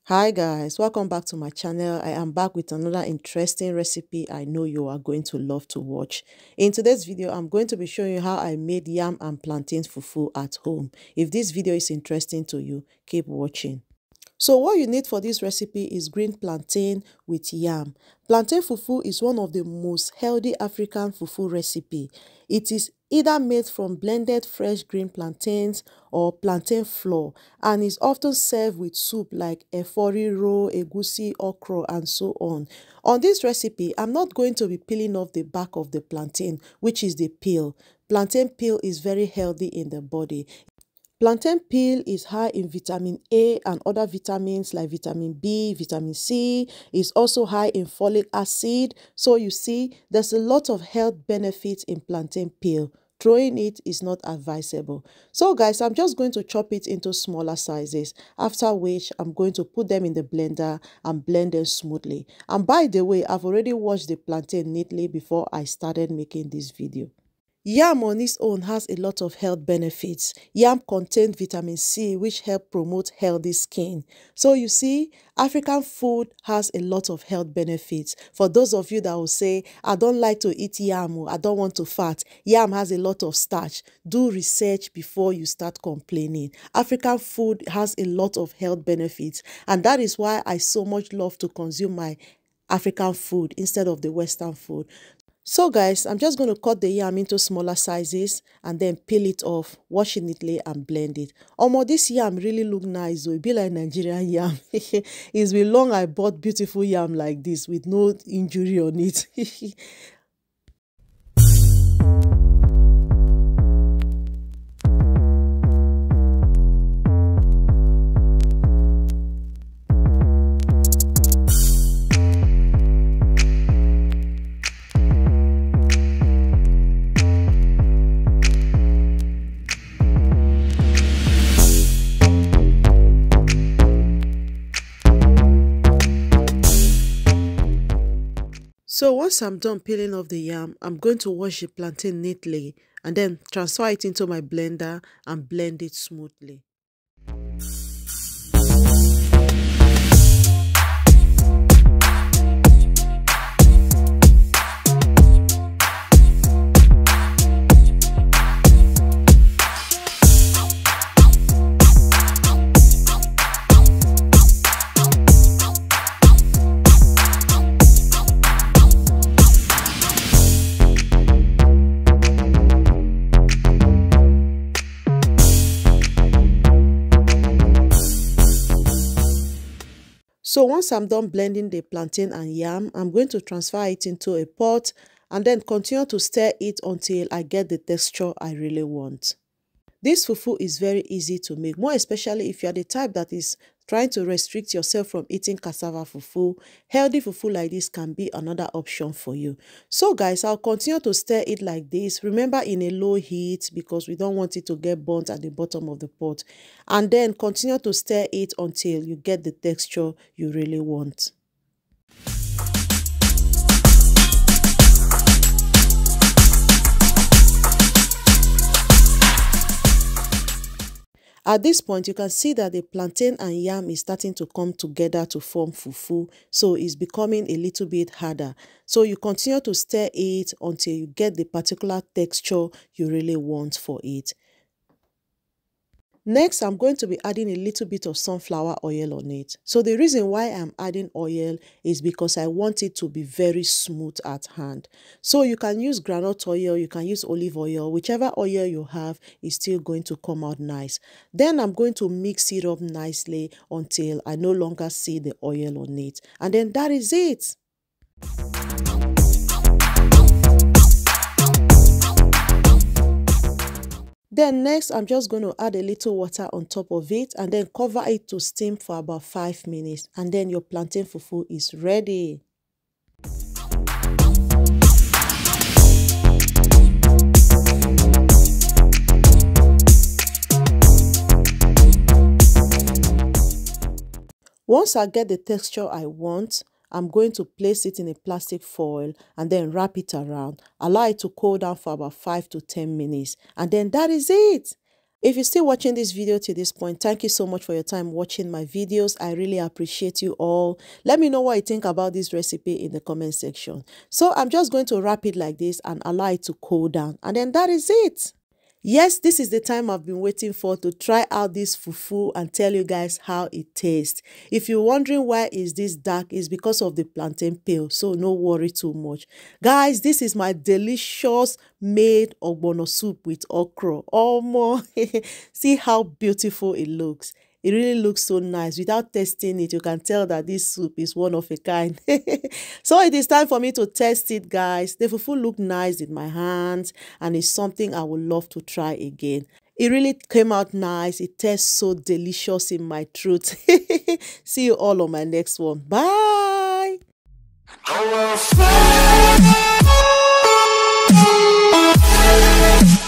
Hi guys, welcome back to my channel. I am back with another interesting recipe I know you are going to love to watch. In today's video, I'm going to be showing you how I made yam and plantain fufu at home. If this video is interesting to you, keep watching. So what you need for this recipe is green plantain with yam. Plantain fufu is one of the most healthy African fufu recipe. It is either made from blended fresh green plantains or plantain flour and is often served with soup like efori, egusi, okra and so on. On this recipe, I'm not going to be peeling off the back of the plantain, which is the peel. Plantain peel is very healthy in the body. Plantain peel is high in vitamin A and other vitamins like vitamin B, vitamin C. It's also high in folic acid. So you see, there's a lot of health benefits in plantain peel. Throwing it is not advisable. So guys, I'm just going to chop it into smaller sizes, after which I'm going to put them in the blender and blend them smoothly. And by the way, I've already washed the plantain neatly before I started making this video. Yam on its own has a lot of health benefits. Yam contains vitamin C, which help promote healthy skin. So you see, African food has a lot of health benefits. For those of you that will say, I don't like to eat yam, or I don't want to fat. Yam has a lot of starch. Do research before you start complaining. African food has a lot of health benefits, and that is why I so much love to consume my African food instead of the Western food. So guys, I'm just going to cut the yam into smaller sizes and then peel it off, wash it neatly and blend it. Omo, this yam really look nice though. It be like Nigerian yam. It's been long I bought beautiful yam like this with no injury on it. So once I'm done peeling off the yam, I'm going to wash the plantain neatly and then transfer it into my blender and blend it smoothly. So once I'm done blending the plantain and yam, I'm going to transfer it into a pot and then continue to stir it until I get the texture I really want. This fufu is very easy to make, more especially if you are the type that is trying to restrict yourself from eating cassava fufu. Healthy fufu like this can be another option for you. So guys, I'll continue to stir it like this. Remember, in a low heat because we don't want it to get burnt at the bottom of the pot. And then continue to stir it until you get the texture you really want. At this point, you can see that the plantain and yam is starting to come together to form fufu, so it's becoming a little bit harder. So you continue to stir it until you get the particular texture you really want for it. Next, I'm going to be adding a little bit of sunflower oil on it. So the reason why I'm adding oil is because I want it to be very smooth at hand. So you can use groundnut oil, you can use olive oil, whichever oil you have is still going to come out nice. Then I'm going to mix it up nicely until I no longer see the oil on it. And then that is it. Then next, I'm just going to add a little water on top of it and then cover it to steam for about 5 minutes. And then your plantain fufu is ready. Once I get the texture I want, I'm going to place it in a plastic foil and then wrap it around. Allow it to cool down for about 5 to 10 minutes. And then that is it. If you're still watching this video to this point, thank you so much for your time watching my videos. I really appreciate you all. Let me know what you think about this recipe in the comment section. So I'm just going to wrap it like this and allow it to cool down. And then that is it. Yes, this is the time I've been waiting for to try out this fufu and tell you guys how it tastes. If you're wondering why is this dark, it's because of the plantain peel, so no worry too much. Guys, this is my delicious made ogbono soup with okra. Oh, more. See how beautiful it looks. It really looks so nice. Without tasting it, you can tell that this soup is one of a kind. So it is time for me to test it, guys. The fufu look nice in my hands and it's something I would love to try again. It really came out nice. It tastes so delicious in my throat. See you all on my next one. Bye. Oh, well.